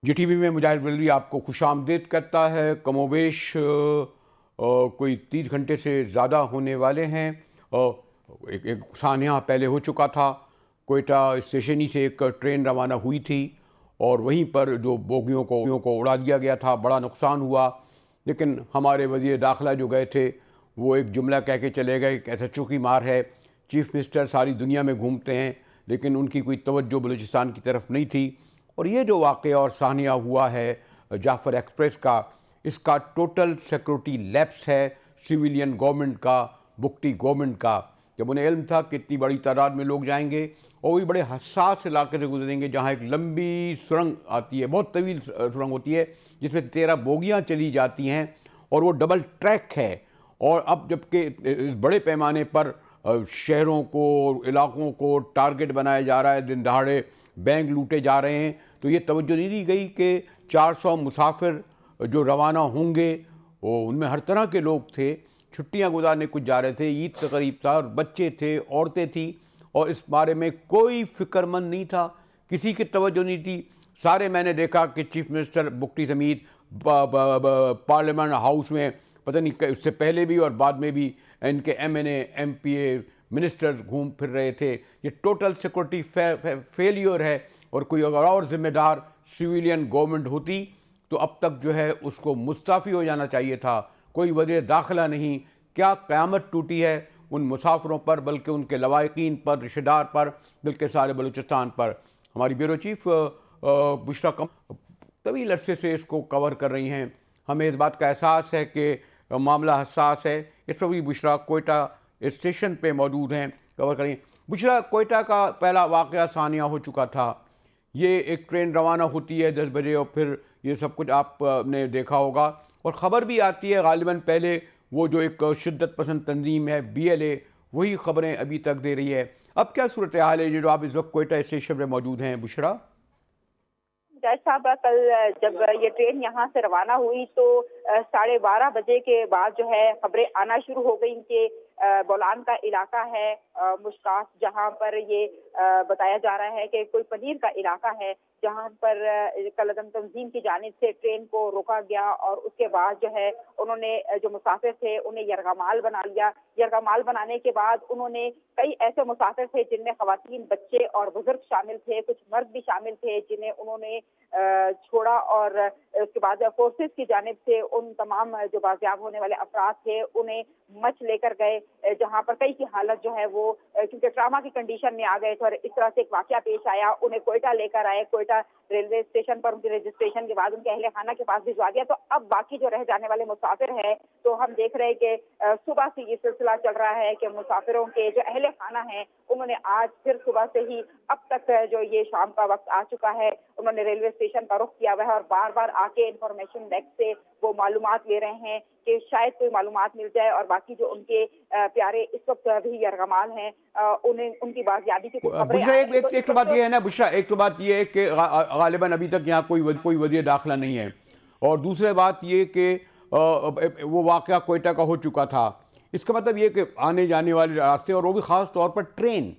جی T V میں مجاہد بلری آپ کو خوش آمدید کرتا ہے۔ کم و بیش کوئی 30 گھنٹے سے زیادہ ہونے والے ہیں۔ ایک سانحہ پہلے ہو چکا تھا، کوئٹہ اسٹیشن ہی سے ایک ٹرین روانہ ہوئی تھی اور وہیں پر جو بوگیوں کو اڑا دیا گیا تھا، بڑا نقصان ہوا۔ لیکن ہمارے وزیر داخلہ جو گئے تھے وہ ایک جملہ کہہ کے چلے گئے کہ ایس ایچ او کی مار ہے۔ چیف منسٹر ساری دنیا میں گھومتے ہیں لیکن ان کی کوئی توجہ بلوچستان کی طرف نہیں تھی۔ اور یہ جو واقعہ اور سانحہ ہوا ہے جعفر ایکسپریس کا، اس کا ٹوٹل سیکورٹی لیپس ہے سویلین گورنمنٹ کا، بگٹی گورنمنٹ کا۔ جب انہیں علم تھا کہ اتنی بڑی تعداد میں لوگ جائیں گے اور وہی بڑے حساس علاقے سے گزریں گے جہاں ایک لمبی سرنگ آتی ہے، بہت طویل سرنگ ہوتی ہے جس میں 13 بوگیاں چلی جاتی ہیں اور وہ ڈبل ٹریک ہے، اور اب جبکہ بڑے پیمانے پر شہروں کو، علاقوں کو ٹارگٹ بنایا جا رہا ہے، دن دہاڑے بینک لوٹے جا رہے ہیں، تو یہ توجہ نہیں دی گئی کہ 400 مسافر جو روانہ ہوں گے، وہ ان میں ہر طرح کے لوگ تھے، چھٹیاں گزارنے کچھ جا رہے تھے، عید کا قریب تھا، اور بچے تھے، عورتیں تھیں، اور اس بارے میں کوئی فکر مند نہیں تھا، کسی کی توجہ نہیں تھی۔ سارے میں نے دیکھا کہ چیف منسٹر بگٹی سمیت پارلیمنٹ ہاؤس میں، پتہ نہیں اس سے پہلے بھی اور بعد میں بھی ان کے ایم این اے، ایم پی اے، منسٹرز گھوم پھر رہے تھے۔ یہ ٹوٹل سیکورٹی فیلیور ہے، اور کوئی اگر اور ذمہ دار سویلین گورنمنٹ ہوتی تو اب تک جو ہے اس کو مستعفی ہو جانا چاہیے تھا۔ کوئی وزیر داخلہ نہیں۔ کیا قیامت ٹوٹی ہے ان مسافروں پر، بلکہ ان کے لواحقین پر، رشتہ دار پر، بلکہ سارے بلوچستان پر۔ ہماری بیورو چیف بشریٰ طویل عرصے سے اس کو کور کر رہی ہیں، ہمیں اس بات کا احساس ہے کہ معاملہ حساس ہے۔ اس وقت بھی بشریٰ کوئٹہ اسٹیشن پہ موجود ہیں، کور کریں۔ بشریٰ، کوئٹہ کا پہلا واقعہ سانحہ ہو چکا تھا، یہ ایک ٹرین روانہ ہوتی ہے 10 بجے اور پھر یہ سب کچھ آپ نے دیکھا ہوگا، اور خبر بھی آتی ہے غالباً پہلے وہ جو ایک شدت پسند تنظیم ہے BLA، وہی خبریں ابھی تک دے رہی ہے۔ اب کیا صورتحال ہے جو آپ اس وقت کوئٹہ اسٹیشن پہ موجود ہیں بشریٰ؟ جج صاحب، کل جب یہ ٹرین یہاں سے روانہ ہوئی تو 12:30 بجے کے بعد جو ہے خبریں آنا شروع ہو گئیں کہ بولان کا علاقہ ہے، مشکات، جہاں پر یہ بتایا جا رہا ہے کہ کوئی پنیر کا علاقہ ہے جہاں پر کالعدم تنظیم کی جانب سے ٹرین کو روکا گیا، اور اس کے بعد جو ہے انہوں نے جو مسافر تھے انہیں یرغمال بنا لیا۔ یرغمال بنانے کے بعد انہوں نے کئی ایسے مسافر تھے جن میں خواتین، بچے اور بزرگ شامل تھے، کچھ مرد بھی شامل تھے جنہیں انہوں نے چھوڑا، اور اس کے بعد فورسز کی جانب سے ان تمام جو بازیاب ہونے والے افراد تھے انہیں مچ لے کر گئے، جہاں پر کئی کی حالت جو ہے وہ کیونکہ ٹراما کی کنڈیشن میں آ گئے تھے، اور اس طرح سے ایک واقعہ پیش آیا، انہیں کوئٹہ لے کر آئے، کوئٹہ ریلوے اسٹیشن پر ان کی رجسٹریشن کے بعد ان کے اہل خانہ کے پاس بھجوا دیا۔ تو اب باقی جو رہ جانے والے مسافر ہیں تو ہم دیکھ رہے ہیں کہ صبح سے یہ سلسلہ چل رہا ہے کہ مسافروں کے جو اہل خانہ ہیں انہوں نے آج پھر صبح سے ہی اب تک جو یہ شام کا وقت آ چکا ہے انہوں نے ریلوے اسٹیشن کا رخ کیا ہوا ہے، اور بار بار آ کے انفارمیشن ڈیسک سے وہ معلومات لے رہے ہیں کہ شاید کوئی معلومات مل جائے، اور باقی جو ان کے پیارے اس وقت بھی یرغمال ہیں انہیں ان کی بازیابی کی خبریں بشریٰ، آ رہی ہیں۔ تو ایک اس تو بات وقت یہ ہے نا بشریٰ، ایک تو بات یہ ہے کہ غالباً ابھی تک یہاں کوئی وزیر داخلہ نہیں ہے، اور دوسرے بات یہ کہ وہ واقعہ کوئٹہ کا ہو چکا تھا، اس کا مطلب یہ کہ آنے جانے والے راستے، اور وہ بھی خاص طور پر ٹرین،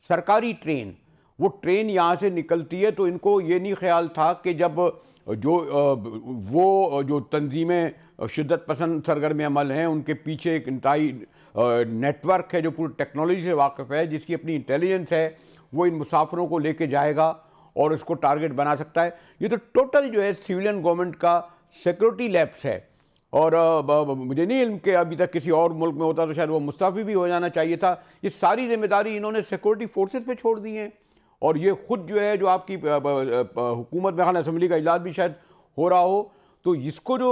سرکاری ٹرین، وہ ٹرین یہاں سے نکلتی ہے تو ان کو یہ نہیں خیال تھا کہ جب جو تنظیمیں شدت پسند سرگرم عمل ہیں ان کے پیچھے ایک انتہائی نیٹ ورک ہے جو پوری ٹیکنالوجی سے واقف ہے، جس کی اپنی انٹیلیجنس ہے، وہ ان مسافروں کو لے کے جائے گا اور اس کو ٹارگٹ بنا سکتا ہے۔ یہ تو ٹوٹل جو ہے سویلین گورنمنٹ کا سیکورٹی لیپس ہے، اور مجھے نہیں علم کہ ابھی تک کسی اور ملک میں ہوتا تو شاید وہ مستعفی بھی ہو جانا چاہیے تھا۔ یہ ساری ذمہ داری انہوں نے سیکورٹی فورسز پہ چھوڑ دی ہیں، اور یہ خود جو ہے جو آپ کی حکومت میں اسمبلی کا اجلاس بھی شاید ہو رہا ہو، تو اس کو جو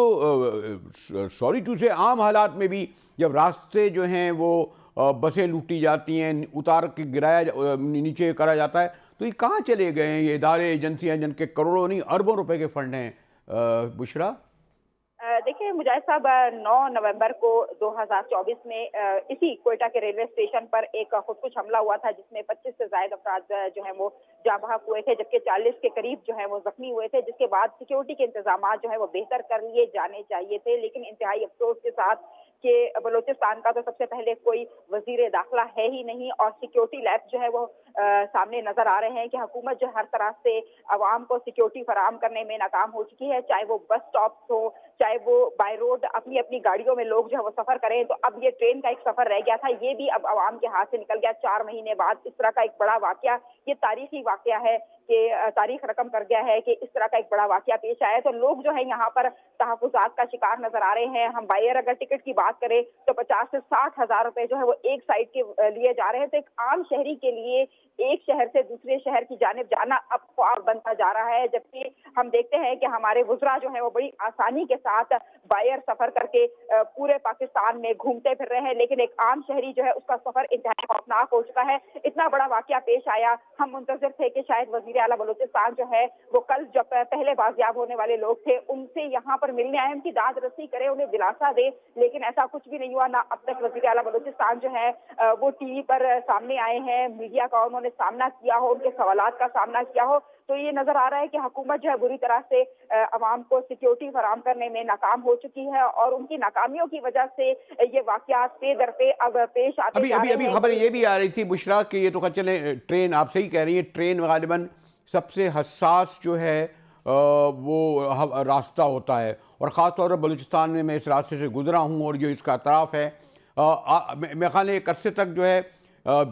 سوری ٹو سے عام حالات میں بھی جب راستے جو ہیں وہ بسیں لوٹی جاتی ہیں، اتار کے گرایا نیچے کرا جاتا ہے، تو یہ کہاں چلے گئے ہیں یہ ادارے، ایجنسیاں جن کے کروڑوں نہیں اربوں روپے کے فنڈ ہیں بشریٰ؟ دیکھیں مجاہد صاحب، 9 نومبر کو 2024 میں اسی کوئٹہ کے ریلوے اسٹیشن پر ایک خودکش حملہ ہوا تھا جس میں 25 سے زائد افراد جو ہیں وہ جاں بحق ہوئے تھے، جبکہ 40 کے قریب جو ہیں وہ زخمی ہوئے تھے، جس کے بعد سیکیورٹی کے انتظامات جو ہیں وہ بہتر کر لیے جانے چاہیے تھے، لیکن انتہائی افسوس کے ساتھ کہ بلوچستان کا تو سب سے پہلے کوئی وزیر داخلہ ہے ہی نہیں، اور سیکیورٹی لیبس جو ہے وہ سامنے نظر آ رہے ہیں کہ حکومت جو ہر طرح سے عوام کو سیکیورٹی فراہم کرنے میں ناکام ہو چکی ہے، چاہے وہ بس سٹاپس ہو، چاہے وہ بائی روڈ اپنی اپنی گاڑیوں میں لوگ جو ہے وہ سفر کریں. تو اب یہ ٹرین کا ایک سفر رہ گیا تھا، یہ بھی اب عوام کے ہاتھ سے نکل گیا. 4 مہینے بعد اس طرح کا ایک بڑا واقعہ، یہ تاریخی واقعہ ہے کہ تاریخ رقم کر گیا ہے کہ اس طرح کا ایک بڑا واقعہ پیش آیا ہے. تو لوگ جو ہے یہاں پر تحفظات کا شکار نظر آ رہے ہیں. ہم بائر اگر ٹکٹ کی بات کریں تو 50 سے 60 ہزار روپے جو ہے وہ ایک سائڈ کے لیے جا رہے ہیں. تو ایک عام شہری کے لیے ایک شہر سے دوسرے شہر کی جانب جانا اب خواب بنتا جا رہا ہے، جبکہ ہم دیکھتے ہیں کہ ہمارے وزراء جو ہیں وہ بڑی آسانی کے ساتھ بائر سفر کر کے پورے پاکستان میں گھومتے پھر رہے ہیں، لیکن ایک عام شہری جو ہے اس کا سفر انتہائی خوفناک ہو چکا ہے. اتنا بڑا واقعہ پیش آیا، ہم منتظر تھے کہ شاید وزیر اعلیٰ بلوچستان جو ہے وہ کل جب پہلے بازیاب ہونے والے لوگ تھے ان سے یہاں پر ملنے آئے، ان کی داد رسی کرے، انہیں دلاسا دے، لیکن ایسا کچھ بھی نہیں ہوا. نہ اب تک وزیر اعلیٰ بلوچستان جو ہے وہ ٹی وی پر سامنے آئے ہیں، میڈیا کا انہوں نے سامنا کیا ہو، ان کے سوالات کا سامنا کیا ہو. تو یہ نظر آ رہا ہے کہ حکومت جو ہے بری طرح سے عوام کو سیکیورٹی فراہم کرنے میں ناکام ہو چکی ہے، اور ان کی ناکامیوں کی وجہ سے یہ واقعات پہ در پہ اب پیش آتے جا رہے ہیں. ابھی خبر یہ بھی آ رہی تھی بشرا کہ یہ تو چلیں ٹرین، آپ صحیح کہہ رہی ہیں، ٹرین غالباً سب سے حساس جو ہے وہ راستہ ہوتا ہے، اور خاص طور پر بلوچستان میں اس راستے سے گزرا ہوں اور جو اس کا اطراف ہے، میرے خیال ہے ایک عرصے تک جو ہے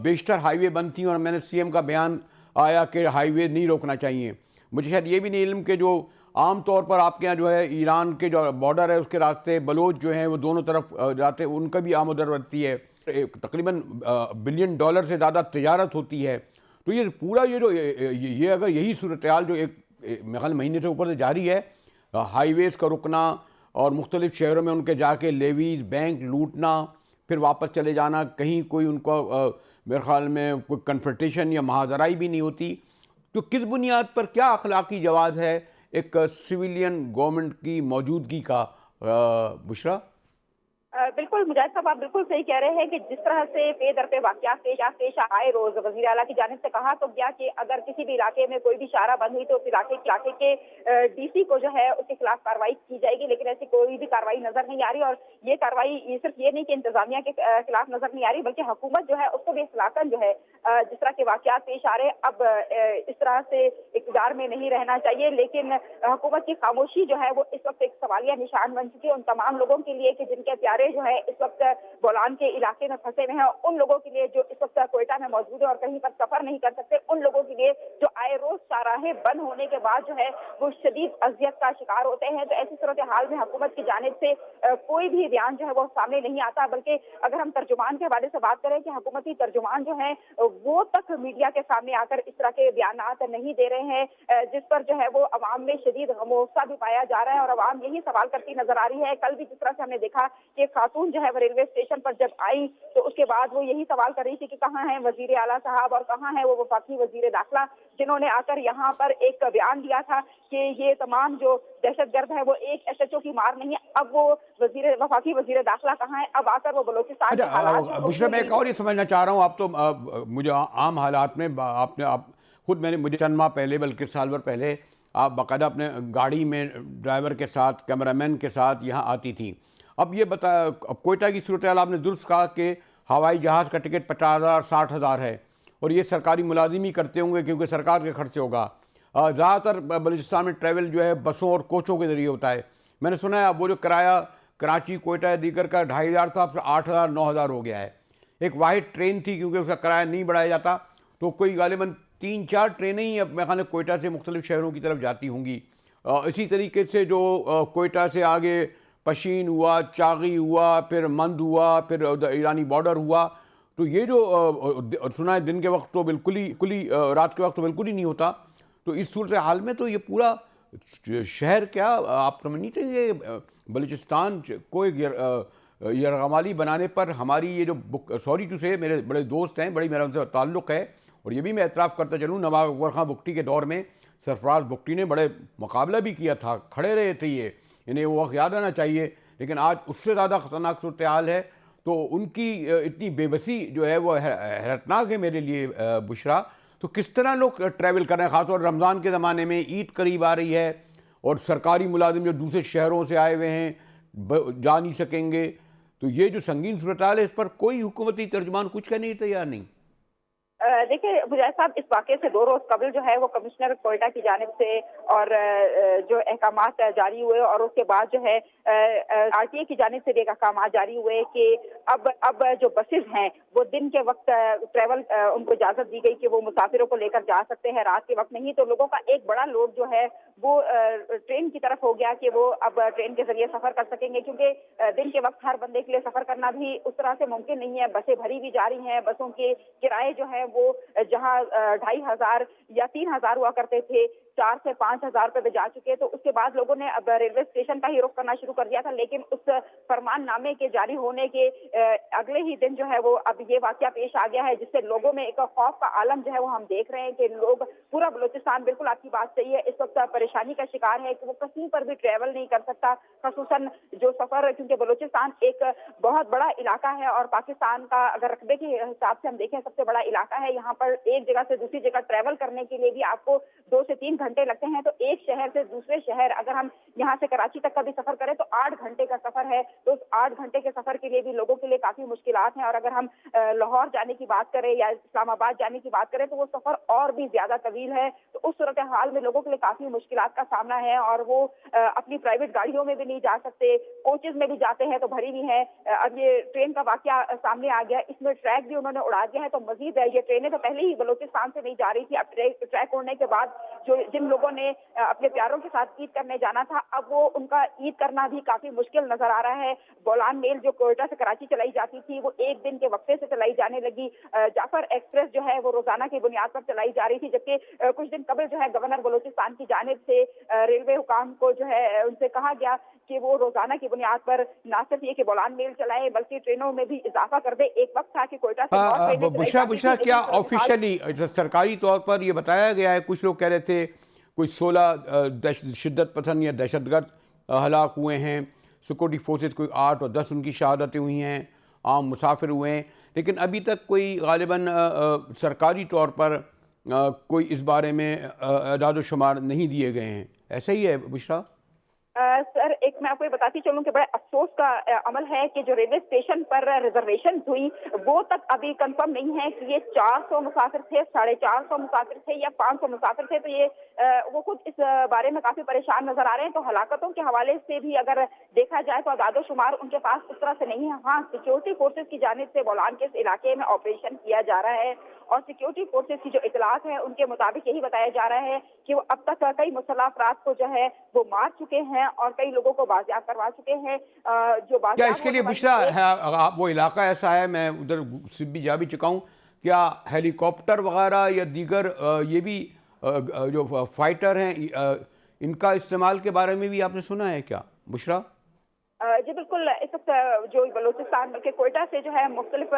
بیشتر ہائی وے بند تھیں، اور میں نے سی ایم کا بیان آیا کہ ہائی وے نہیں روکنا چاہیے. مجھے شاید یہ بھی نہیں علم کہ جو عام طور پر آپ کے یہاں جو ہے ایران کے جو بارڈر ہے اس کے راستے بلوچ جو ہیں وہ دونوں طرف جاتے ہیں، ان کا بھی آمد و رفت رہتی ہے، تقریباً $1 بلین سے زیادہ تجارت ہوتی ہے. تو یہ پورا یہ اگر یہی صورتحال جو ایک میرے مہینے سے اوپر سے جاری ہے، ہائی ویز کا رکنا اور مختلف شہروں میں ان کے جا کے لیویز بینک لوٹنا، پھر واپس چلے جانا، کہیں کوئی ان کو میرے خیال میں کوئی کنفرنٹیشن یا محاذرائی بھی نہیں ہوتی. تو کس بنیاد پر کیا اخلاقی جواز ہے ایک سویلین گورنمنٹ کی موجودگی کا بشرا؟ بالکل مجاہد صاحب، آپ بالکل صحیح کہہ رہے ہیں کہ جس طرح سے پے در پہ واقعات پیش آئے روز، وزیر اعلیٰ کی جانب سے کہا تو گیا کہ اگر کسی بھی علاقے میں کوئی بھی شارہ بند ہوئی تو اس علاقے کے ڈی سی کو جو ہے اس کے خلاف کارروائی کی جائے گی، لیکن ایسی کوئی بھی کارروائی نظر نہیں آ رہی. اور یہ کارروائی صرف یہ نہیں کہ انتظامیہ کے خلاف نظر نہیں آ رہی، بلکہ حکومت جو ہے اس کو بھی اخلاقاً جو ہے جس طرح کے واقعات پیش آ رہے اب اس طرح سے اقتدار میں نہیں رہنا چاہیے. لیکن حکومت کی خاموشی جو ہے وہ اس وقت ایک سوالیہ نشان بن چکی ہے ان تمام لوگوں کے لیے کہ جن کے پیارے جو ہے اس وقت بولان کے علاقے میں پھنسے ہوئے ہیں، ان لوگوں کے لیے جو اس وقت کوئٹہ میں موجود ہے اور کہیں پر سفر نہیں کر سکتے، ان لوگوں کے لیے جو آئے روز چاراہیں بند ہونے کے بعد جو ہے وہ شدید اذیت کا شکار ہوتے ہیں. تو ایسی صورتحال میں حکومت کی جانب سے کوئی بھی بیان جو ہے وہ سامنے نہیں آتا، بلکہ اگر ہم ترجمان کے حوالے سے بات کریں کہ حکومتی ترجمان جو ہیں وہ تک میڈیا کے سامنے آ کر اس طرح کے بیانات نہیں دے رہے ہیں، جس پر جو ہے وہ عوام میں شدید غم و غصہ بھی پایا جا رہا ہے، اور عوام یہی سوال کرتی نظر آ رہی ہے. کل بھی جس طرح سے ہم نے دیکھا کہ خاتون جو ہے وہ ریلوے اسٹیشن پر جب آئی تو اس کے بعد وہ یہی سوال کر رہی تھی کہ کہاں ہیں وزیر اعلیٰ صاحب اور کہاں ہیں وہ وفاقی وزیر داخلہ جنہوں نے آ کر یہاں پر ایک بیان دیا تھا کہ یہ تمام جو دہشت گرد ہے وہ ایک ایس ایچ او کی مار نہیں ہے. اب وہ وفاقی وزیر داخلہ کہاں ہے؟ اب آ کر وہ بلوچستان کے حالات بشرا میں ایک اور یہ سمجھنا چاہ رہا ہوں، آپ تو مجھے عام حالات میں آپ خود میں نے مجھے چند ماہ پہلے بلکہ سال بھر پہلے آپ باقاعدہ اپنے گاڑی میں ڈرائیور کے ساتھ کیمرہ مین کے ساتھ یہاں آتی تھیں. اب یہ اب کوئٹہ کی صورتحال آپ نے درست کہا کہ ہوائی جہاز کا ٹکٹ 50,000 60,000 ہے، اور یہ سرکاری ملازم ہی کرتے ہوں گے کیونکہ سرکار کے خرچ سے ہوگا. زیادہ تر بلوچستان میں ٹریول جو ہے بسوں اور کوچوں کے ذریعے ہوتا ہے. میں نے سنا ہے وہ جو کرایہ کراچی کوئٹہ دیگر کا 2,500 تھا، اب 8,000 9,000 ہو گیا ہے. ایک واحد ٹرین تھی کیونکہ اس کا کرایہ نہیں بڑھایا جاتا، تو کوئی غالباً 3-4 ٹرینیں ہی اب میرے خیال میں کوئٹہ سے مختلف شہروں کی طرف جاتی ہوں گی. اسی طریقے سے جو کوئٹہ سے آگے پشین ہوا، چاغی ہوا، پھر مند ہوا، پھر ایرانی بارڈر ہوا. تو یہ جو سنا ہے دن کے وقت تو بالکل ہی رات کے وقت تو بالکل ہی نہیں ہوتا. تو اس صورتحال میں تو یہ پورا شہر کیا آپ سمجھنی چاہیے بلوچستان کو ایک یرغمالی بنانے پر ہماری یہ جو سوری ٹو سے میرے بڑے دوست ہیں، بڑی میرا ان سے تعلق ہے، اور یہ بھی میں اعتراف کرتا چلوں نواب اکبر خان بگٹی کے دور میں سرفراز بگٹی نے بڑے مقابلہ بھی کیا تھا، کھڑے رہے تھے، یہ انہیں وہ وقت یاد آنا چاہیے. لیکن آج اس سے زیادہ خطرناک صورتحال ہے. تو ان کی اتنی بے بسی جو ہے وہ حیرتناک ہے میرے لیے بشرا. تو کس طرح لوگ ٹریول کر رہے ہیں، خاص طور رمضان کے زمانے میں، عید قریب آ رہی ہے اور سرکاری ملازم جو دوسرے شہروں سے آئے ہوئے ہیں جا نہیں سکیں گے. تو یہ جو سنگین صورتحال ہے اس پر کوئی حکومتی ترجمان کچھ کہنے کی تیار نہیں. دیکھیے مجاہد صاحب، اس واقعے سے 2 روز قبل جو ہے وہ کمشنر کوئٹہ کی جانب سے اور جو احکامات جاری ہوئے، اور اس کے بعد جو ہے آر ٹی اے کی جانب سے بھی ایک احکامات جاری ہوئے کہ اب جو بسز ہیں وہ دن کے وقت ٹریول ان کو اجازت دی گئی کہ وہ مسافروں کو لے کر جا سکتے ہیں، رات کے وقت نہیں. تو لوگوں کا ایک بڑا لوڈ جو ہے وہ ٹرین کی طرف ہو گیا کہ وہ اب ٹرین کے ذریعے سفر کر سکیں گے، کیونکہ دن کے وقت ہر بندے کے لیے سفر کرنا بھی اس طرح سے ممکن نہیں ہے. بسیں بھری بھی جا رہی ہیں، بسوں کے کرائے جو ہے وہ جہاں 2500 یا 3000 ہوا کرتے تھے 4 سے 5000 روپے پہ جا چکے. تو اس کے بعد لوگوں نے اب ریلوے اسٹیشن کا ہی رخ کرنا شروع کر دیا تھا، لیکن اس فرمان نامے کے جاری ہونے کے اگلے ہی دن جو ہے وہ اب یہ واقعہ پیش آ گیا ہے، جس سے لوگوں میں ایک خوف کا عالم جو ہے وہ ہم دیکھ رہے ہیں کہ لوگ پورا بلوچستان، بالکل آپ کی بات صحیح ہے، اس وقت پریشانی کا شکار ہے کہ وہ کہیں پر بھی ٹریول نہیں کر سکتا. خصوصاً جو سفر، کیونکہ بلوچستان ایک بہت بڑا علاقہ ہے اور پاکستان کا اگر رقبے کے حساب سے ہم دیکھیں سب سے بڑا علاقہ ہے. یہاں پر ایک جگہ سے دوسری جگہ ٹریول کرنے کے لیے بھی آپ کو 2 سے 3 گھنٹے لگتے ہیں. تو ایک شہر سے دوسرے شہر اگر ہم یہاں سے کراچی تک کا بھی سفر کریں تو 8 گھنٹے کا سفر ہے. تو اس 8 گھنٹے کے سفر کے لیے بھی لوگوں کے لیے کافی مشکلات ہیں. اور اگر ہم لاہور جانے کی بات کریں یا اسلام آباد جانے کی بات کریں تو وہ سفر اور بھی زیادہ طویل ہے. تو اس صورتحال میں لوگوں کے لیے کافی مشکلات کا سامنا ہے، اور وہ اپنی پرائیویٹ گاڑیوں میں بھی نہیں جا سکتے، کوچز میں بھی جاتے ہیں تو بھری بھی ہے. اب یہ ٹرین کا واقعہ سامنے آ گیا، اس میں ٹریک بھی انہوں نے اڑا دیا ہے. تو مزید یہ ٹرینیں تو پہلے ہی بلوچستان سے نہیں جا رہی تھی، اب ٹریک اڑنے کے بعد جن لوگوں نے اپنے پیاروں کے ساتھ عید کرنے جانا تھا، اب وہ ان کا عید کرنا بھی کافی مشکل نظر آ رہا ہے. بولان میل جو کوئٹہ سے کراچی چلائی جاتی تھی وہ ایک دن کے وقفے سے چلائی جانے لگی. جعفر ایکسپریس جو ہے وہ روزانہ کی بنیاد پر چلائی جا رہی تھی، جبکہ کچھ دن قبل جو ہے گورنر بلوچستان کی جانب سے ریلوے حکام کو جو ہے ان سے کہا گیا کہ وہ روزانہ کی بنیاد پر نہ صرف یہ کہ بولان میل چلائے بلکہ ٹرینوں میں بھی اضافہ کر دے. ایک وقت تھا کہ کوئٹہ سے 9 ٹرینیں چلائی جاتی بشرا تھی، کیا لیکن آفیشلی سرکاری طور پر یہ بتایا گیا ہے؟ کچھ لوگ کہہ رہے تھے کوئی 16 شدت پسند یا دہشت گرد ہلاک ہوئے ہیں، سیکورٹی فورسز کوئی 8 اور 10 ان کی شہادتیں ہوئی ہیں، عام مسافر ہوئے ہیں، لیکن ابھی تک کوئی غالباً سرکاری طور پر کوئی اس بارے میں اعداد و شمار نہیں دیے گئے ہیں. ایسا ہی ہے بشرا؟ سر، ایک میں آپ کو یہ بتاتی چلوں کہ بڑے افسوس کا عمل ہے کہ جو ریلوے اسٹیشن پر ریزرویشن ہوئی وہ تک ابھی کنفرم نہیں ہے کہ یہ 400 مسافر تھے، 450 مسافر تھے یا 500 مسافر تھے. تو یہ وہ خود اس بارے میں کافی پریشان نظر آ رہے ہیں. تو ہلاکتوں کے حوالے سے بھی اگر دیکھا جائے تو اعداد و شمار ان کے پاس اس طرح سے نہیں ہے. ہاں، سیکیورٹی فورسز کی جانب سے بولان کے اس علاقے میں آپریشن کیا جا رہا ہے، اور سیکیورٹی فورسز کی جو اطلاعات ہیں ان کے مطابق یہی بتایا جا رہا ہے کہ وہ اب تک کئی مسلح افراد کو جو ہے وہ مار چکے ہیں اور کئی لوگوں کو بازیاب کروا چکے ہیں. جو کیا اس کے لیے بشرا وہ علاقہ ایسا ہے، میں ادھر بھی جا بھی چکا ہوں، کیا ہیلی کاپٹر وغیرہ یا دیگر یہ بھی جو فائٹر ہیں ان کا استعمال کے بارے میں بھی آپ نے سنا ہے کیا بشرا؟ جی بالکل. اس وقت جو بلوچستان بلکہ کوئٹہ سے جو ہے مختلف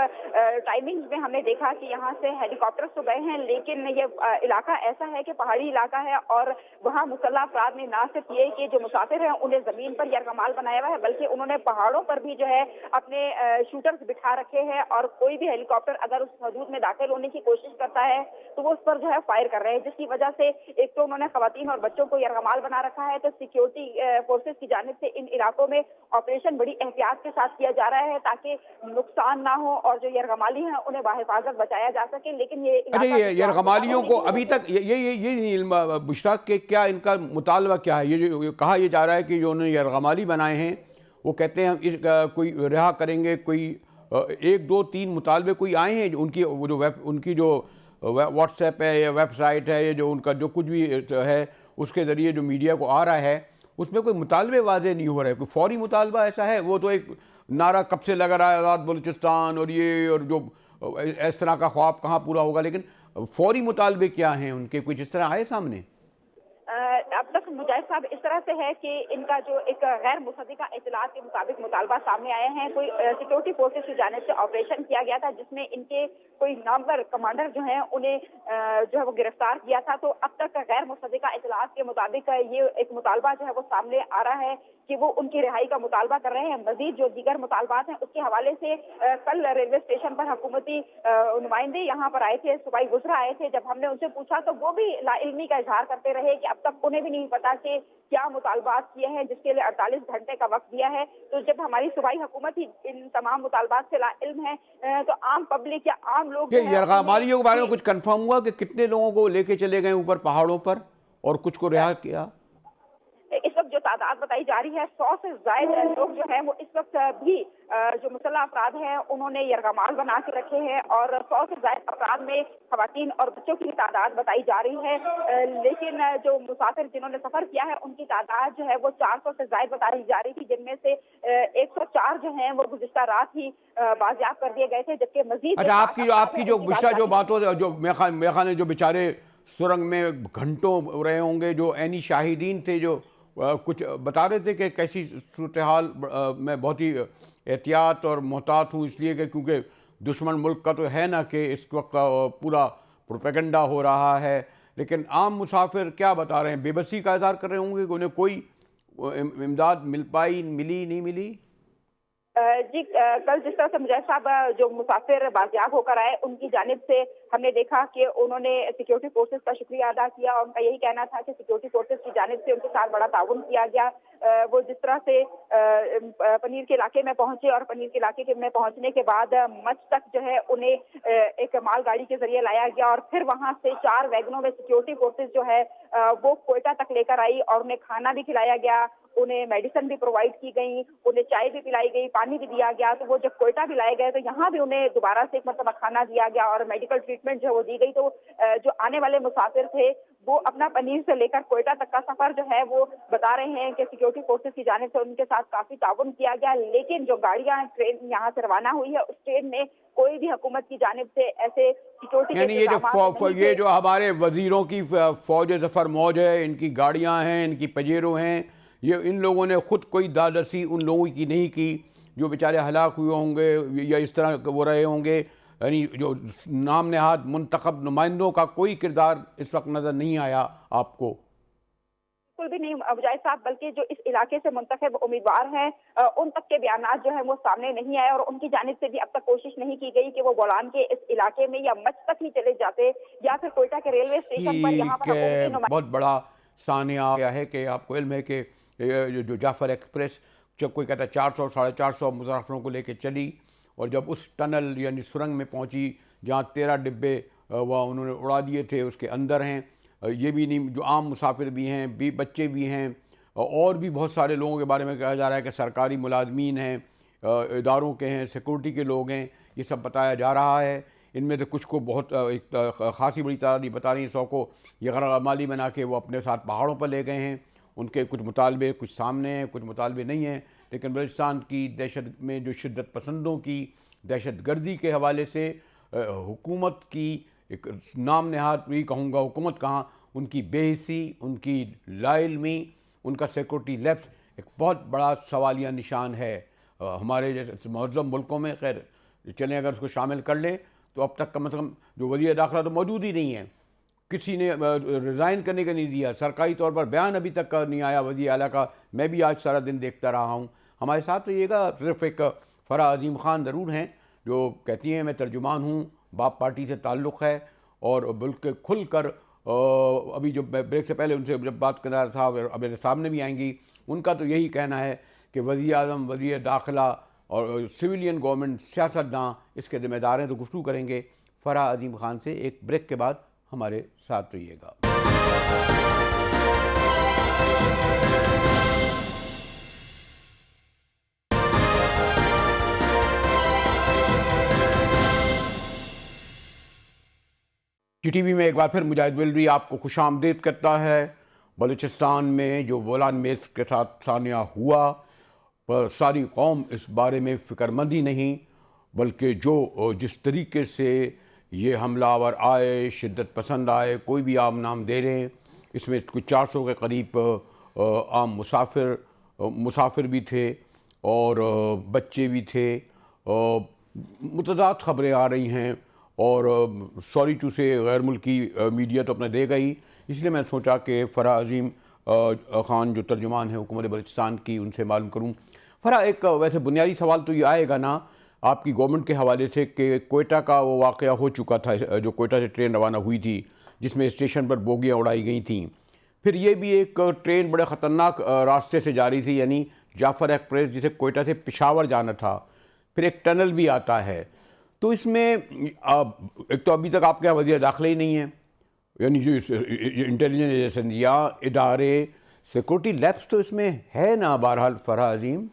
ٹائمنگز میں ہم نے دیکھا کہ یہاں سے ہیلی کاپٹرز تو گئے ہیں، لیکن یہ علاقہ ایسا ہے کہ پہاڑی علاقہ ہے اور وہاں مسلح افراد نے نہ صرف یہ کہ جو مسافر ہیں انہیں زمین پر یرغمال بنایا ہوا ہے، بلکہ انہوں نے پہاڑوں پر بھی جو ہے اپنے شوٹرز بٹھا رکھے ہیں، اور کوئی بھی ہیلی کاپٹر اگر اس حدود میں داخل ہونے کی کوشش کرتا ہے تو وہ اس پر جو ہے فائر کر رہے ہیں، جس کی وجہ سے ایک تو انہوں نے خواتین اور بچوں کو یرغمال بنا رکھا ہے. تو سیکیورٹی فورسز کی جانب سے ان علاقوں میں آپریشن بڑی احتیاط کے ساتھ کیا جا رہا ہے تاکہ نقصان نہ ہو اور جو یرغمالی ہیں انہیں باحفاظت بچایا جا سکے. لیکن یہ یرغمالیوں کو ابھی تک یہ علم بشرا کہ کیا ان کا مطالبہ کیا ہے؟ یہ جو کہا یہ جا رہا ہے کہ جو انہوں نے یرغمالی بنائے ہیں وہ کہتے ہیں ہم اس کوئی رہا کریں گے. کوئی 1 2 3 مطالبے کوئی آئے ہیں ان کی جو واٹس ایپ ہے یا ویب سائٹ ہے یا جو ان کا جو کچھ بھی ہے اس کے ذریعے جو میڈیا کو آ رہا ہے اس میں کوئی مطالبے واضح نہیں ہو رہے؟ کوئی فوری مطالبہ ایسا ہے؟ وہ تو ایک نعرہ کب سے لگا رہا ہے آزاد بلوچستان اور یہ اور جو اس طرح کا خواب کہاں پورا ہوگا، لیکن فوری مطالبے کیا ہیں ان کے؟ کچھ اس طرح آئے سامنے؟ اب تک مجاہد صاحب اس طرح سے ہے کہ ان کا جو ایک غیر مصدقہ اطلاعات کے مطابق مطالبہ سامنے آئے ہیں. کوئی سیکورٹی فورسز کی جانب سے آپریشن کیا گیا تھا جس میں ان کے کوئی نامور کمانڈر جو ہیں انہیں جو ہے وہ گرفتار کیا تھا. تو اب تک غیر مصدقہ اطلاعات کے مطابق یہ ایک مطالبہ جو ہے وہ سامنے آ رہا ہے کہ وہ ان کی رہائی کا مطالبہ کر رہے ہیں. مزید جو دیگر مطالبات ہیں اس کے حوالے سے کل ریلوے اسٹیشن پر حکومتی نمائندے یہاں پر آئے تھے، صوبائی وزراء آئے تھے. جب ہم نے ان سے پوچھا تو وہ بھی لا علمی کا اظہار کرتے رہے کہ اب تک انہیں بھی نہیں پتا کہ کیا مطالبات کیے ہیں، جس کے لیے 48 گھنٹے کا وقت دیا ہے۔ تو جب ہماری صوبائی حکومت ہی ان تمام مطالبات سے لا علم ہے تو عام پبلک یا عام لوگ جو ہے یرغمالیوں کے بارے میں کچھ کنفرم ہوا کہ کتنے لوگوں کو لے کے چلے گئے اوپر پہاڑوں پر اور کچھ کو رہا کیا؟ اس وقت جو تعداد بتائی جا رہی ہے 100 سے زائد لوگ جو ہیں وہ اس وقت بھی جو مسلح افراد ہیں انہوں نے یرغمال بنا کے رکھے ہیں، اور 100 سے زائد افراد میں خواتین اور بچوں کی تعداد بتائی جا رہی ہے، لیکن جو مسافر جنہوں نے سفر کیا ہے ان کی تعداد جو ہے وہ 400 سے زائد بتائی جا رہی تھی، جن میں سے 104 جو ہیں وہ گزشتہ رات ہی بازیاب کر دیے گئے تھے، جبکہ مزید اچھا، آپ کی جو گزشتہ جو بات ہو جو میرے خیال میں جو بیچارے سرنگ میں گھنٹوں رہے ہوں گے، جو عینی شاہدین تھے، جو کچھ بتا رہے تھے کہ کیسی صورتحال میں بہت ہی احتیاط اور محتاط ہوں، اس لیے کہ کیونکہ دشمن ملک کا تو ہے نا کہ اس وقت پورا پروپیگنڈا ہو رہا ہے، لیکن عام مسافر کیا بتا رہے ہیں؟ بے بسی کا اظہار کر رہے ہوں گے کہ انہیں کوئی امداد ملی نہیں ملی؟ جی، کل جس طرح سے مجاہد صاحب جو مسافر بازیاب ہو کر آئے ان کی جانب سے ہم نے دیکھا کہ انہوں نے سیکیورٹی فورسز کا شکریہ ادا کیا، اور ان کا یہی کہنا تھا کہ سیکیورٹی فورسز کی جانب سے ان کے ساتھ بڑا تعاون کیا گیا۔ وہ جس طرح سے پنیر کے علاقے میں پہنچے اور پنیر کے علاقے میں پہنچنے کے بعد مچھ تک جو ہے انہیں ایک مال گاڑی کے ذریعے لایا گیا، اور پھر وہاں سے 4 ویگنوں میں سیکیورٹی فورسز جو ہے وہ کوئٹہ تک لے کر آئی، اور انہیں کھانا بھی کھلایا گیا، انہیں میڈیسن بھی پرووائڈ کی گئی، انہیں چائے بھی پلائی گئی، پانی بھی دیا گیا۔ تو وہ جب کوئٹہ بھی لائے گئے تو یہاں بھی انہیں دوبارہ سے ایک مرتبہ کھانا دیا گیا اور میڈیکل ٹریٹمنٹ جو وہ دی گئی۔ تو جو آنے والے مسافر تھے وہ اپنا پنیر سے لے کر کوئٹہ تک کا سفر جو ہے وہ بتا رہے ہیں کہ سیکیورٹی فورسز کی جانب سے ان کے ساتھ کافی تعاون کیا گیا، لیکن جو گاڑیاں ٹرین یہاں سے روانہ ہوئی ہے اس ٹرین میں کوئی بھی حکومت کی جانب سے ایسے سیکیورٹی یعنی یہ جو ہمارے وزیروں کی فوج ظفر موج ہے، ان کی گاڑیاں ہیں، ان کی پجیرو ہیں، یہ ان لوگوں نے خود کوئی دادرسی ان لوگوں کی نہیں کی جو بیچارے ہلاک ہوئے ہوں گے یا اس طرح وہ رہے ہوں گے؟ یعنی جو نام نہاد منتخب نمائندوں کا کوئی کردار اس وقت نظر نہیں آیا آپ کو؟ بالکل بھی نہیں مجاہد صاحب، بلکہ جو اس علاقے سے منتخب امیدوار ہیں ان تک کے بیانات جو ہیں وہ سامنے نہیں آئے، اور ان کی جانب سے بھی اب تک کوشش نہیں کی گئی کہ وہ بولان کے اس علاقے میں یا مچھ تک ہی چلے جاتے یا پھر کوئٹہ کے ریلوے اسٹیشن پر یہاں پر بہت بڑا سانحہ کیا ہے کہ آپ کو علم ہے کہ جو جعفر ایکسپریس جب کوئی کہتا ہے 400 450 مسافروں کو لے کے چلی، اور جب اس ٹنل یعنی سرنگ میں پہنچی جہاں 13 ڈبے وہ انہوں نے اڑا دیے تھے اس کے اندر ہیں، یہ بھی نہیں، جو عام مسافر بھی ہیں، بچے بھی ہیں، اور بھی بہت سارے لوگوں کے بارے میں کہا جا رہا ہے کہ سرکاری ملازمین ہیں، اداروں کے ہیں، سیکورٹی کے لوگ ہیں، یہ سب بتایا جا رہا ہے۔ ان میں سے کچھ کو بہت ایک خاصی بڑی تعداد بتا رہی ہیں، 100 کو یہ غیرمعمولی بنا کے وہ اپنے ساتھ پہاڑوں پر لے گئے ہیں۔ ان کے کچھ مطالبے کچھ سامنے ہیں، کچھ مطالبے نہیں ہیں، لیکن بلوچستان کی دہشت میں جو شدت پسندوں کی دہشت گردی کے حوالے سے حکومت کی ایک نام نہاد بھی کہوں گا، حکومت کہاں، ان کی بے حسی، ان کی لا علمی، ان کا سیکورٹی لیپس ایک بہت بڑا سوالیہ نشان ہے۔ ہمارے جیسے معظم ملکوں میں خیر چلیں اگر اس کو شامل کر لیں تو اب تک کم از کم جو وزیر داخلہ تو موجود ہی نہیں ہے، کسی نے ریزائن کرنے کا نہیں دیا، سرکاری طور پر بیان ابھی تک نہیں آیا وزیر اعلیٰ کا۔ میں بھی آج سارا دن دیکھتا رہا ہوں۔ ہمارے ساتھ رہیے گا، صرف ایک فرح عظیم خان ضرور ہیں جو کہتی ہیں میں ترجمان ہوں، باپ پارٹی سے تعلق ہے، اور بلکہ کھل کر ابھی جو بریک سے پہلے ان سے جب بات کر رہا تھا اب میرے سامنے بھی آئیں گی، ان کا تو یہی کہنا ہے کہ وزیر اعظم، وزیر داخلہ اور سویلین گورنمنٹ، سیاستداں اس کے ذمہ دار ہیں۔ تو گفتگو کریں گے فرح عظیم خان سے ایک بریک کے بعد، ہمارے ساتھ رہیے گا۔ جی ٹی وی میں ایک بار پھر مجاہد ولوی آپ کو خوش آمدید کرتا ہے۔ بلوچستان میں جو بولان میز کے ساتھ سانحہ ہوا پر ساری قوم اس بارے میں فکر مند ہی نہیں، بلکہ جو جس طریقے سے یہ حملہ آور آئے، شدت پسند آئے، کوئی بھی عام نام دے رہے ہیں، اس میں کچھ 400 کے قریب عام مسافر بھی تھے اور بچے بھی تھے۔ متضاد خبریں آ رہی ہیں، اور سوری ٹو سے غیر ملکی میڈیا تو اپنا دے گا ہی، اس لیے میں سوچا کہ فرح عظیم خان جو ترجمان ہے حکومت بلوچستان کی، ان سے معلوم کروں۔ فرح، ایک ویسے بنیادی سوال تو یہ آئے گا نا آپ کی گورنمنٹ کے حوالے سے کہ کوئٹہ کا وہ واقعہ ہو چکا تھا، جو کوئٹہ سے ٹرین روانہ ہوئی تھی جس میں اسٹیشن پر بوگیاں اڑائی گئی تھیں، پھر یہ بھی ایک ٹرین بڑے خطرناک راستے سے جا رہی تھی، یعنی جعفر ایکسپریس، جسے کوئٹہ سے پشاور جانا تھا. پھر ایک ٹنل بھی آتا ہے. تو اس میں ایک تو ابھی تک آپ کے یہاں وزیر داخلہ ہی نہیں ہے، یعنی جو انٹیلیجنس ایجنسی یا ادارے سیکورٹی لیبس تو اس میں ہے نا. بہرحال فرح عظیم،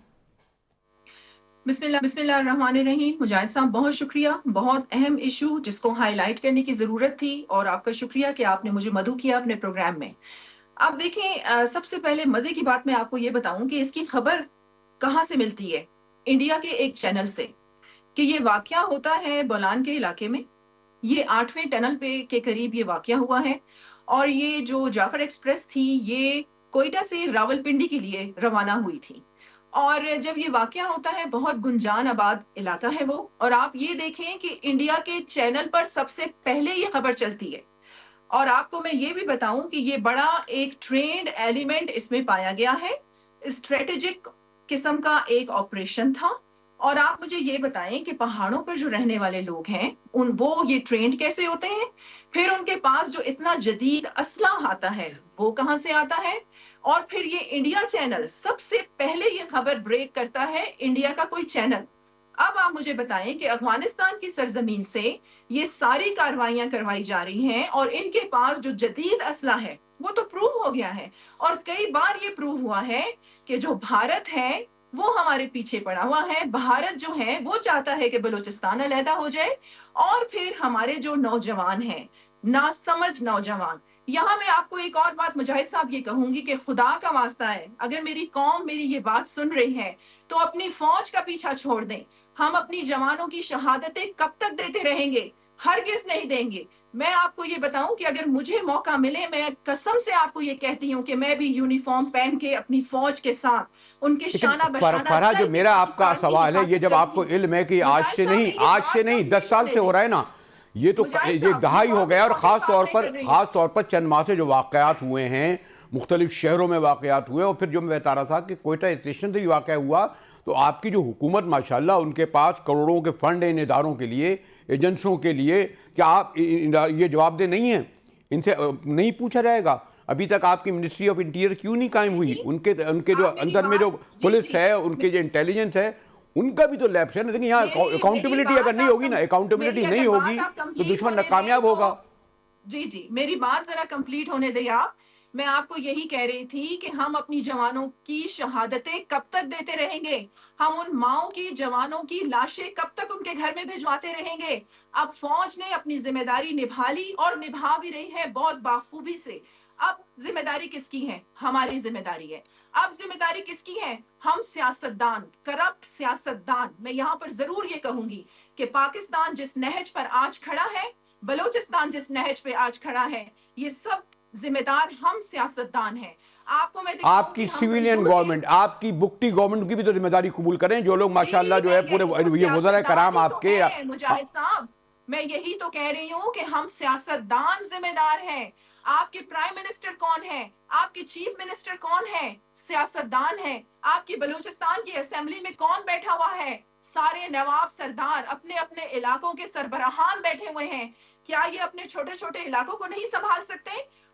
بسم اللہ الرحمن الرحیم. مجاہد صاحب بہت شکریہ، بہت اہم ایشو جس کو ہائی لائٹ کرنے کی ضرورت تھی، اور آپ کا شکریہ کہ آپ نے مجھے مدعو کیا اپنے پروگرام میں. اب دیکھیں، سب سے پہلے مزے کی بات میں آپ کو یہ بتاؤں کہ اس کی خبر کہاں سے ملتی ہے. انڈیا کے ایک چینل سے، کہ یہ واقعہ ہوتا ہے بولان کے علاقے میں. یہ 8ویں ٹنل کے قریب یہ واقعہ ہوا ہے، اور یہ جو جعفر ایکسپریس تھی یہ کوئٹہ سے راولپنڈی کے لیے روانہ ہوئی تھی. اور جب یہ واقعہ ہوتا ہے، بہت گنجان آباد علاقہ ہے وہ، اور آپ یہ دیکھیں کہ انڈیا کے چینل پر سب سے پہلے یہ خبر چلتی ہے. اور آپ کو میں یہ بھی بتاؤں کہ یہ بڑا ایک ٹرینڈ ایلیمنٹ اس میں پایا گیا ہے، اسٹریٹجک قسم کا ایک آپریشن تھا. اور آپ مجھے یہ بتائیں کہ پہاڑوں پر جو رہنے والے لوگ ہیں وہ یہ ٹرینڈ کیسے ہوتے ہیں؟ پھر ان کے پاس جو اتنا جدید اسلحہ آتا ہے وہ کہاں سے آتا ہے؟ اور پھر یہ انڈیا چینل سب سے پہلے یہ خبر بریک کرتا ہے، انڈیا کا کوئی چینل. اب آپ مجھے بتائیں کہ افغانستان کی سرزمین سے یہ ساری کارروائیاں کروائی جا رہی ہیں، اور ان کے پاس جو جدید اسلحہ ہے وہ تو پروو ہو گیا ہے، اور کئی بار یہ پروو ہوا ہے کہ جو بھارت ہے وہ ہمارے پیچھے پڑا ہوا ہے. بھارت جو ہے وہ چاہتا ہے کہ بلوچستان علیحدہ ہو جائے، اور پھر ہمارے جو نوجوان ہیں، ناسمجھ نوجوان. یہاں میں آپ کو ایک اور بات مجاہد صاحب یہ کہوں گی کہ خدا کا واسطہ ہے، اگر میری قوم میری یہ بات سن رہی ہے تو اپنی فوج کا پیچھا چھوڑ دیں. ہم اپنی جوانوں کی شہادتیں کب تک دیتے رہیں گے؟ ہرگز نہیں دیں گے. میں آپ کو یہ بتاؤں کہ اگر مجھے موقع ملے، میں قسم سے آپ کو یہ کہتی ہوں کہ میں بھی یونیفارم پہن کے اپنی فوج کے ساتھ ان کے لیکن شانہ بشانہ فرح جو چل کے میرا آپ کا پاکستان کی سوال ہے، یہ حفاظت جب آپ کو کروں گی. علم ہے کہ آج مجاہد سے صاحب نہیں، میری آج بات سے نہیں، 10 سال سے ہو رہا ہے نا، یہ تو مجاہد یہ صاحب، دہائی ہو گیا. اور خاص طور پر چند ماہ سے جو واقعات ہوئے ہیں، مختلف شہروں میں واقعات ہوئے. اور پھر جو میں بتا رہا تھا کہ کوئٹہ اسٹیشن سے یہ واقعہ ہوا، تو آپ کی جو حکومت ماشاءاللہ ان کے پاس کروڑوں کے فنڈ ہیں ان اداروں کے لیے، ایجنسیوں کے لیے. کیا آپ یہ جواب دہ نہیں ہیں؟ ان سے نہیں پوچھا جائے گا ابھی تک آپ کی منسٹری آف انٹیریئر کیوں نہیں قائم ہوئی؟ ان کے جو اندر میں جو پولیس ہے، ان کے جو انٹیلیجنس ہے، ان کا بھی تو لیبس ہے نا. لیکن یہاں اکاؤنٹیبلٹی اگر نہیں ہوگی نا، اکاؤنٹیبلٹی نہیں ہوگی تو دشمن ناکامیاب ہوگا. جی میری بات ذرا کمپلیٹ ہونے دیں آپ. میں آپ کو یہی کہہ رہی تھی کہ ہم اپنی جوانوں کی شہادتیں کب تک دیتے رہیں گے؟ ہم ان ماؤں کی، جوانوں کی لاشیں کب تک ان کے گھر میں بھجواتے رہیں گے؟ اب فوج نے اپنی ذمہ داری نبھا لی، اور نبھا بھی رہی ہے بہت باخوبی سے. اب ذمہ داری کس کی ہے؟ ہماری ذمہ داری ہے. اب ذمہ داری کس کی ہے؟ ہم سیاستدان، کرپٹ سیاستدان. میں یہاں پر ضرور یہ کہوں گی کہ پاکستان جس نہج پر آج کھڑا ہے، بلوچستان جس نہج پہ آج کھڑا ہے، یہ سب ذمہ دار ہم سیاستدان ہیں. آپ کو میں آپ دکھاؤں کی کہ ہم سیویلین پنجور گورنمنٹ، آپ کی بکٹی گورنمنٹ کی بھی تو ذمہ داری قبول کریں. جو لوگ ماشاءاللہ جو ہے پورے یہ وزراء کرام آپ کے، مجاہد صاحب میں یہی تو کہہ رہی ہوں کہ ہم سیاستدان ذمہ دار ہیں. آپ کے پرائم منسٹر کون ہیں؟ آپ کے چیف منسٹر کون ہیں؟ سیاستدان ہیں. آپ کی بلوچستان کی اسمبلی میں کون بیٹھا ہوا ہے؟ سارے نواب سردار، اپنے اپنے علاقوں کے سربراہان بیٹھے ہوئے ہیں. کیا یہ اپنے چھوٹے چھوٹے علاقوں کو نہیں سنبھال سکتے؟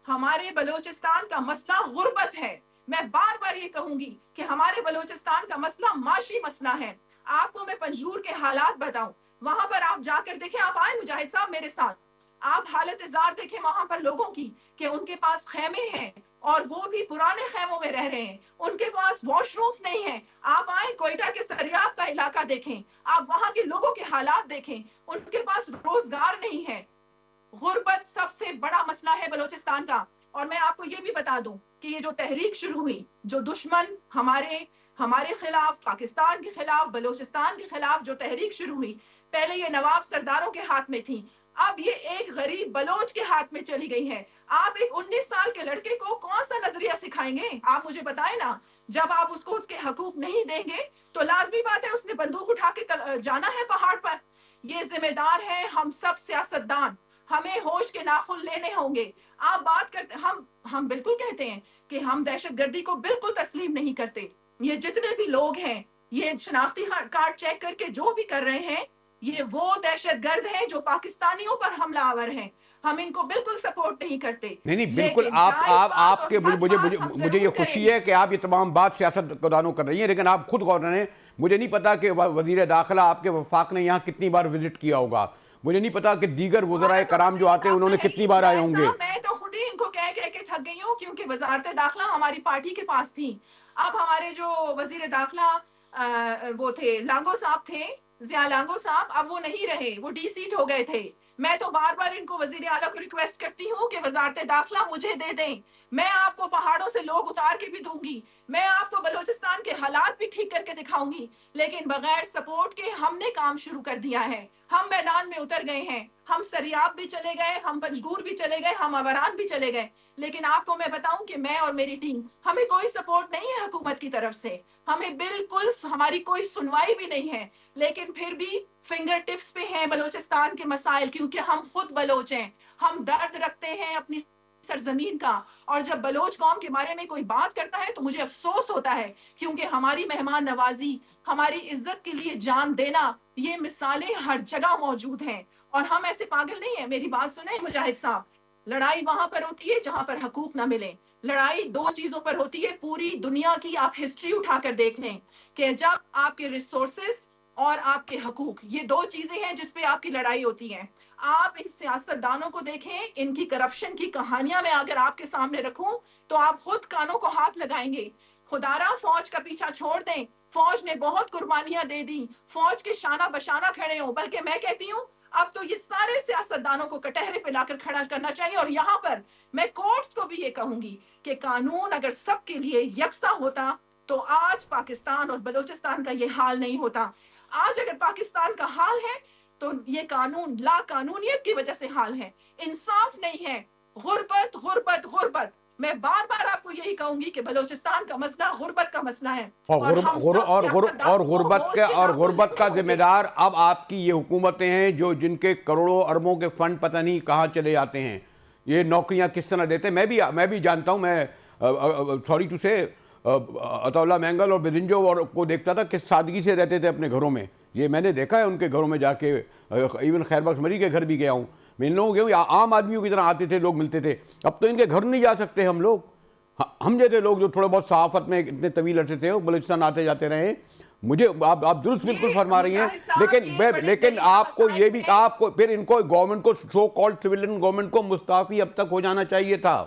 ہمارے بلوچستان کا مسئلہ غربت ہے. میں بار بار یہ کہوں گی کہ ہمارے بلوچستان کا مسئلہ معاشی مسئلہ ہے. آپ کو میں پنجور کے حالات بتاؤں، وہاں پر آپ جا کر دیکھیں. آپ آئیں مجاہد صاحب میرے ساتھ، آپ حالت زار دیکھیں وہاں پر لوگوں کی، کہ ان کے پاس خیمے ہیں اور وہ بھی پرانے خیموں میں رہ رہے ہیں. ان کے پاس واش رومز نہیں ہیں. آپ آئیں کوئٹہ کے سریاب کا علاقہ دیکھیں، آپ وہاں کے لوگوں کے حالات دیکھیں. ان کے پاس روزگار نہیں ہے. غربت سب سے بڑا مسئلہ ہے بلوچستان کا. اور میں آپ کو یہ بھی بتا دوں کہ یہ جو تحریک شروع ہوئی، جو دشمن ہمارے خلاف، پاکستان کے خلاف، بلوچستان کے خلاف جو تحریک شروع ہوئی، پہلے یہ نواب سرداروں کے ہاتھ میں تھی، اب یہ ایک غریب بلوچ کے ہاتھ میں چلی گئی ہے. آپ ایک 19 سال کے لڑکے کو کون سا نظریہ سکھائیں گے؟ آپ مجھے بتائیں نا. جب آپ اس کو اس کے حقوق نہیں دیں گے تو لازمی بات ہے اس نے بندوق اٹھا کے جانا ہے پہاڑ پر. یہ ذمہ دار ہیں ہم سب سیاستدان. ہمیں ہوش کے ناخن لینے ہوں گے. آپ بات کرتے، ہم بالکل کہتے ہیں کہ ہم دہشت گردی کو بالکل تسلیم نہیں کرتے. یہ جتنے بھی لوگ ہیں، یہ شناختی کارڈ چیک کر کے جو بھی کر رہے ہیں، یہ وہ دہشت گرد ہیں جو پاکستانیوں پر حملہ آور ہیں. ہم ان کو بالکل سپورٹ نہیں کرتے. نہیں بالکل لیکن آپ جائز بات آپ اور کے حق مجھے بات مجھے ہم مجھے یہ ضرور خوشی کریں ہے کہ آپ یہ تمام بات سیاست دانوں کر رہی ہیں، لیکن آپ خود غور کریں. مجھے نہیں پتا کہ وزیر داخلہ آپ کے وفاق نے یہاں کتنی بار وزٹ کیا ہوگا. مجھے نہیں پتا کہ دیگر وزراء ہمارا تو کرام جو وزیر آتے ہیں انہوں نے داخلہ ہے کتنی ہی بار آئے مجاہد ہوں گے. صاحب. میں تو خود ہی ان کو کہہ کہہ کے تھک گئی ہوں کیونکہ وزارت داخلہ ہماری پارٹی کے پاس تھی. اب ہمارے جو وزیر داخلہ وہ تھے لانگو صاحب تھے، ضیاء لانگو صاحب، اب وہ نہیں رہے، وہ ڈی سیٹ ہو گئے تھے. میں تو بار بار ان کو وزیر اعلیٰ کو ریکویسٹ کرتی ہوں کہ وزارت داخلہ مجھے دے دیں. میں آپ کو پہاڑوں سے لوگ اتار کے بھی دوں گی، میں آپ کو بلوچستان کے حالات بھی ٹھیک کر کے دکھاؤں گی. لیکن بغیر سپورٹ کے ہم نے کام شروع کر دیا ہے. ہم میدان میں اتر گئے ہیں، ہم سریاب بھی چلے گئے، ہم پنجگور بھی چلے گئے، ہم اوران بھی چلے گئے. لیکن آپ کو میں بتاؤں کہ میں اور میری ٹیم، ہمیں کوئی سپورٹ نہیں ہے حکومت کی طرف سے. ہمیں بالکل ہماری کوئی سنوائی بھی نہیں ہے. لیکن پھر بھی فنگر ٹپس پہ ہیں بلوچستان کے مسائل، کیونکہ ہم خود بلوچ ہیں. ہم درد رکھتے ہیں اپنی سرزمین کا. اور جب بلوچ قوم کے بارے میں کوئی بات کرتا ہے تو مجھے افسوس ہوتا ہے، کیونکہ ہماری مہمان نوازی، ہماری عزت کے لیے جان دینا، یہ مثالیں ہر جگہ موجود ہیں. اور ہم ایسے پاگل نہیں ہیں. میری بات سنیں مجاہد صاحب، لڑائی وہاں پر ہوتی ہے جہاں پر حقوق نہ ملے. لڑائی دو چیزوں پر ہوتی ہے. پوری دنیا کی آپ ہسٹری اٹھا کر دیکھ لیں کہ جب آپ کے ریسورسز اور آپ کے حقوق، یہ دو چیزیں ہیں جس پہ آپ کی لڑائی ہوتی ہے. آپ ان سیاست دانوں کو دیکھیں، ان کی کرپشن کی کہانیاں میں اگر آپ کے سامنے رکھوں تو آپ خود کانوں کو ہاتھ لگائیں گے. خدارا فوج کا پیچھا چھوڑ دیں، فوج نے بہت قربانیاں دے دی، فوج کے شانہ بشانہ کھڑے ہوں. بلکہ میں کہتی ہوں اب تو یہ سارے سیاست دانوں کو کٹہرے پہ لا کر کھڑا کرنا چاہیے. اور یہاں پر میں کورٹس کو بھی یہ کہوں گی کہ قانون اگر سب کے لیے یکساں ہوتا تو آج پاکستان اور بلوچستان کا یہ حال نہیں ہوتا. آج اگر پاکستان کا حال ہے تو یہ قانون لا قانونیت کی وجہ سے حال ہے. انصاف نہیں ہے. غربت غربت غربت. میں بار بار آپ کو یہی کہوں گی کہ بلوچستان کا مسئلہ غربت کا مسئلہ ہے. اور ہم سب سیاستدانوں کو ہوش کے ناخن غربت کا لینے ذمہ ہوں گے. دار اب آپ کی یہ حکومتیں ہیں جو جن کے کروڑوں اربوں کے فنڈ پتہ نہیں کہاں چلے جاتے ہیں. یہ نوکریاں کس طرح دیتے ہیں میں بھی جانتا ہوں. میں سوری ٹو سے عطا اللہ مینگل اور بدنجو اور کو دیکھتا تھا کس سادگی سے رہتے تھے اپنے گھروں میں. یہ میں نے دیکھا ہے ان کے گھروں میں جا کے. ایون خیر بخش مری کے گھر بھی گیا ہوں، ملنے ہوں گے، عام آدمیوں کی طرح آتے تھے لوگ، ملتے تھے. اب تو ان کے گھر نہیں جا سکتے ہم لوگ. ہم جیسے لوگ جو تھوڑے بہت صحافت میں اتنے طویل عرصے تھے وہ بلوچستان آتے جاتے رہے. مجھے آپ درست بالکل فرما رہی ہیں. مجاہد صاحب، یہ بڑے لیکن دلیل آپ کو یہ مسائل بھی ہیں. آپ کو پھر ان کو گورنمنٹ کو سو کالڈ سویلین گورنمنٹ کو مستعفی اب تک ہو جانا چاہیے تھا.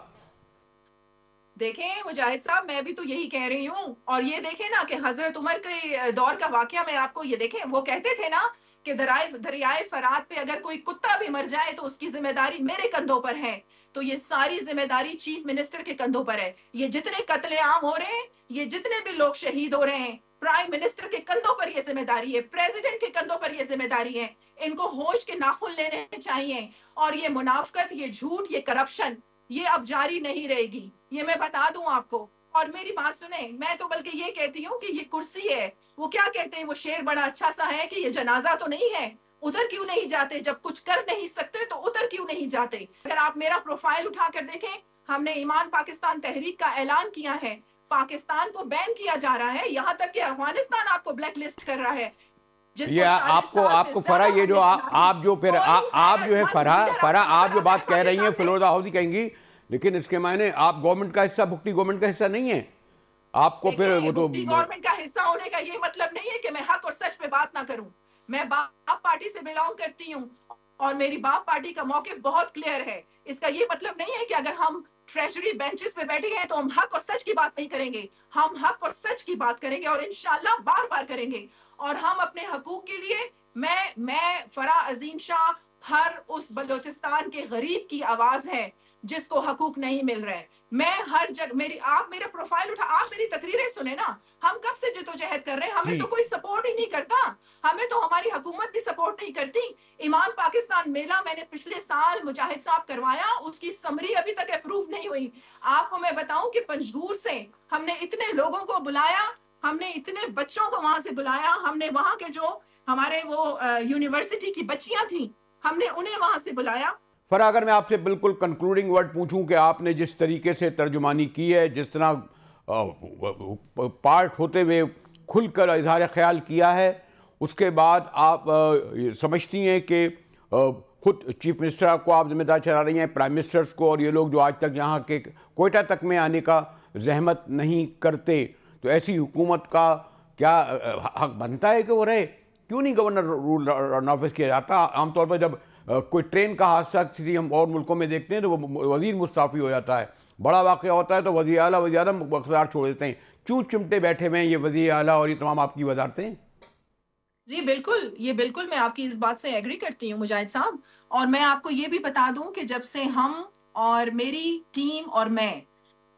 دیکھیں مجاہد صاحب، میں بھی تو یہی کہہ رہی ہوں. اور یہ دیکھیں نا کہ حضرت عمر کے دور کا واقعہ میں آپ کو یہ دیکھیں، وہ کہتے تھے نا کہ دریائے فرات پہ اگر کوئی کتا بھی مر جائے تو اس کی ذمہ داری میرے کندھوں پر ہے. تو یہ ساری ذمہ داری چیف منسٹر کے کندھوں پر ہے. یہ جتنے قتل عام ہو رہے ہیں، یہ جتنے بھی لوگ شہید ہو رہے ہیں، پرائم منسٹر کے کندھوں پر یہ ذمہ داری ہے، پریزیڈنٹ کے کندھوں پر یہ ذمہ داری ہے. ان کو ہوش کے ناخن لینے چاہیے. اور یہ منافقت، یہ جھوٹ، یہ کرپشن، یہ اب جاری نہیں رہے گی. یہ میں بتا دوں آپ کو. اور میری بات سنیں، میں تو بلکہ یہ کہتی ہوں کہ یہ کرسی ہے، وہ کیا کہتے ہیں، وہ شعر بڑا اچھا سا ہے کہ یہ جنازہ تو نہیں ہے. ادھر کیوں نہیں جاتے؟ جب کچھ کر نہیں سکتے تو ادھر کیوں نہیں جاتے؟ اگر آپ میرا پروفائل اٹھا کر دیکھیں، ہم نے ایمان پاکستان تحریک کا اعلان کیا ہے. پاکستان کو بین کیا جا رہا ہے، یہاں تک کہ افغانستان آپ کو بلیک لسٹ کر رہا ہے. جس کو یہ 40 سال آپ سے کو فرح، زیادہ یہ ہم جو نے پناہ دی. آپ جو پھر کوئی آپ جو ہے غیرت مند لیڈر فرح اپنی آپ جو نظر آتا ہے بات کہہ رہی ہیں پاکستان میں. فلورا ہاؤس ہی کہیں گی، لیکن اس کے معنی آپ گورنمنٹ کا حصہ، بھکتی گورنمنٹ کا حصہ نہیں ہے. آپ کو پھر دیکھیں، وہ تو بھکتی گورنمنٹ کا حصہ ہونے کا یہ مطلب نہیں ہے کہ میں حق اور سچ پہ بات نہ کروں. میں باپ پارٹی سے بلانگ کرتی ہوں اور میری باپ پارٹی کا موقف بہت کلیئر ہے. اس کا یہ مطلب نہیں ہے کہ اگر ہم ٹریجری بینچز پہ بیٹھے ہیں تو ہم حق اور سچ کی بات نہیں کریں گے. ہم حق اور سچ کی بات کریں گے اور انشاءاللہ بار بار کریں گے. اور ہم اپنے حقوق کے لیے، میں فرح عظیم شاہ ہر اس بلوچستان کے غریب کی آواز ہے جس کو حقوق نہیں مل رہے. میں ہر جگہ آپ میرا پروفائل اٹھا، آپ میری تقریریں سنیں نا. ہم کب سے جدوجہد کر رہے ہیں، ہمیں جی تو کوئی سپورٹ ہی نہیں کرتا. ہمیں تو ہماری حکومت بھی سپورٹ نہیں کرتی. ایمان پاکستان میلہ میں نے پچھلے سال مجاہد صاحب کروایا، اس کی سمری ابھی تک اپروو نہیں ہوئی. آپ کو میں بتاؤں کہ پنجگور سے ہم نے اتنے لوگوں کو بلایا، ہم نے اتنے بچوں کو وہاں سے بلایا، ہم نے وہاں کے جو ہمارے وہ یونیورسٹی کی بچیاں تھیں، ہم نے انہیں وہاں سے بلایا. فرح، اگر میں آپ سے بالکل کنکلوڈنگ ورڈ پوچھوں کہ آپ نے جس طریقے سے ترجمانی کی ہے، جس طرح پارٹ ہوتے ہوئے کھل کر اظہار خیال کیا ہے، اس کے بعد آپ سمجھتی ہیں کہ خود چیف منسٹر کو آپ ذمہ دار چلا رہی ہیں، پرائم منسٹرز کو، اور یہ لوگ جو آج تک یہاں کے کوئٹہ تک میں آنے کا زحمت نہیں کرتے، تو ایسی حکومت کا کیا حق بنتا ہے کہ وہ رہے؟ کیوں نہیں گورنر رول نافذ کیا جاتا؟ عام طور پر جب کوئی ٹرین کا حادثہ کسی ہم اور ملکوں میں دیکھتے ہیں تو وہ وزیر مستعفی ہو جاتا ہے، بڑا واقعہ ہوتا ہے تو وزیر اعلیٰ وزیر اعظم اقتدار چھوڑ دیتے ہیں. کیوں چمٹے بیٹھے ہوئے ہیں یہ وزیر اعلیٰ اور یہ تمام آپ کی وزارتیں؟ جی بالکل، یہ بالکل میں آپ کی اس بات سے ایگری کرتی ہوں مجاہد صاحب، اور میں آپ کو یہ بھی بتا دوں کہ جب سے ہم اور میری ٹیم اور میں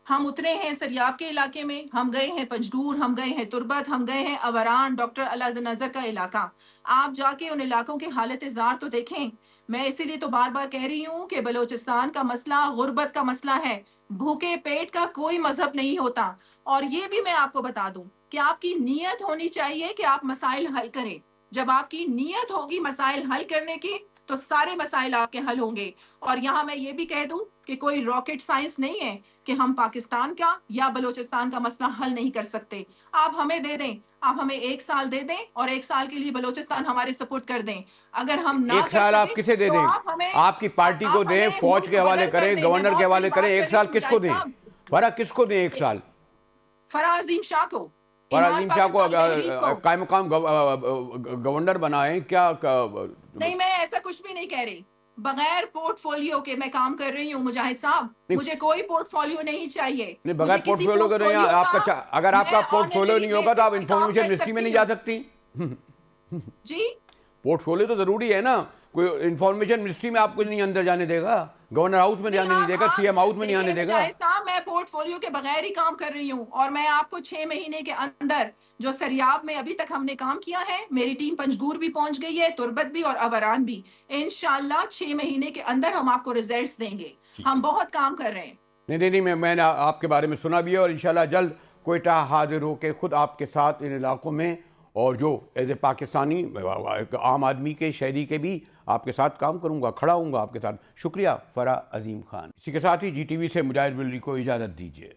ہم اترے ہیں سریاب کے علاقے میں، ہم گئے ہیں پنجگور، ہم گئے ہیں تربت، ہم گئے ہیں اوران، ڈاکٹر اعلیٰ نظر کا علاقہ، آپ جا کے ان علاقوں کے حالت زار تو دیکھیں. میں اسی لیے تو بار بار کہہ رہی ہوں کہ بلوچستان کا مسئلہ غربت کا مسئلہ ہے، بھوکے پیٹ کا کوئی مذہب نہیں ہوتا. اور یہ بھی میں آپ کو بتا دوں کہ آپ کی نیت ہونی چاہیے کہ آپ مسائل حل کریں. جب آپ کی نیت ہوگی مسائل حل کرنے کی تو سارے مسائل آپ کے حل ہوں گے. اور یہاں میں یہ بھی کہہ دوں کہ کوئی راکٹ سائنس نہیں ہے کہ ہم پاکستان کا یا بلوچستان کا مسئلہ حل نہیں کر سکتے. آپ ہمیں دے دیں، آپ ہمیں 1 سال دے دیں اور 1 سال کے لیے بلوچستان ہمارے سپورٹ کر دیں. اگر ہم نہ ایک کر سال آپ سکیں کسے دے تو دیں؟ آپ ہمیں آپ کی پارٹی کو دیں، فوج کے حوالے کریں، گورنر کے حوالے کریں. 1 سال کس کو دیں؟ فرا کس کو دیں 1 سال؟ فرح عظیم شاہ کو. فرح عظیم شاہ کو قائم مقام گورنر بنائیں. کیا نہیں، میں ایسا کچھ بھی نہیں کہہ رہی. بغیر پورٹ فولیو کے میں کام کر رہی ہوں مجاہد صاحب، مجھے کوئی پورٹ فولیو نہیں چاہیے. نہیں، بغیر پورٹ فولیو کے نہیں. آپ کا اگر آپ کا پورٹ فولیو نہیں ہوگا تو آپ انفارمیشن منسٹری میں نہیں جا سکتی. جی پورٹ فولیو تو ضروری ہے نا. کوئی انفارمیشن منسٹری میں آپ کو نہیں اندر جانے دے گا، گورنر ہاؤس میں جانے نہیں دے گا، سی ایم ہاؤس میں نہیں آنے دے گا. صاحب میں پورٹ فولیو کے بغیر ہی کام کر رہی ہوں، اور میں آپ کو 6 مہینے کے اندر جو سریاب میں ابھی تک ہم نے کام کیا ہے، میری ٹیم پنجگور بھی پہنچ گئی ہے، تربت بھی اور اوران بھی. انشاءاللہ 6 مہینے کے اندر ہم آپ کو ریزلٹس دیں گے. ہم بہت کام کر رہے ہیں. نہیں، میں نے آپ کے بارے میں سنا بھی ہے، اور انشاءاللہ جلد کوئٹہ حاضر ہو کے خود آپ کے ساتھ ان علاقوں میں، اور جو ایز اے پاکستانی عام آدمی کے شہری کے بھی آپ کے ساتھ کام کروں گا، کھڑا ہوں گا آپ کے ساتھ. شکریہ فرح عظیم خان. اسی کے ساتھ ہی جی ٹی وی سے مجاہد بلری کو اجازت دیجیے.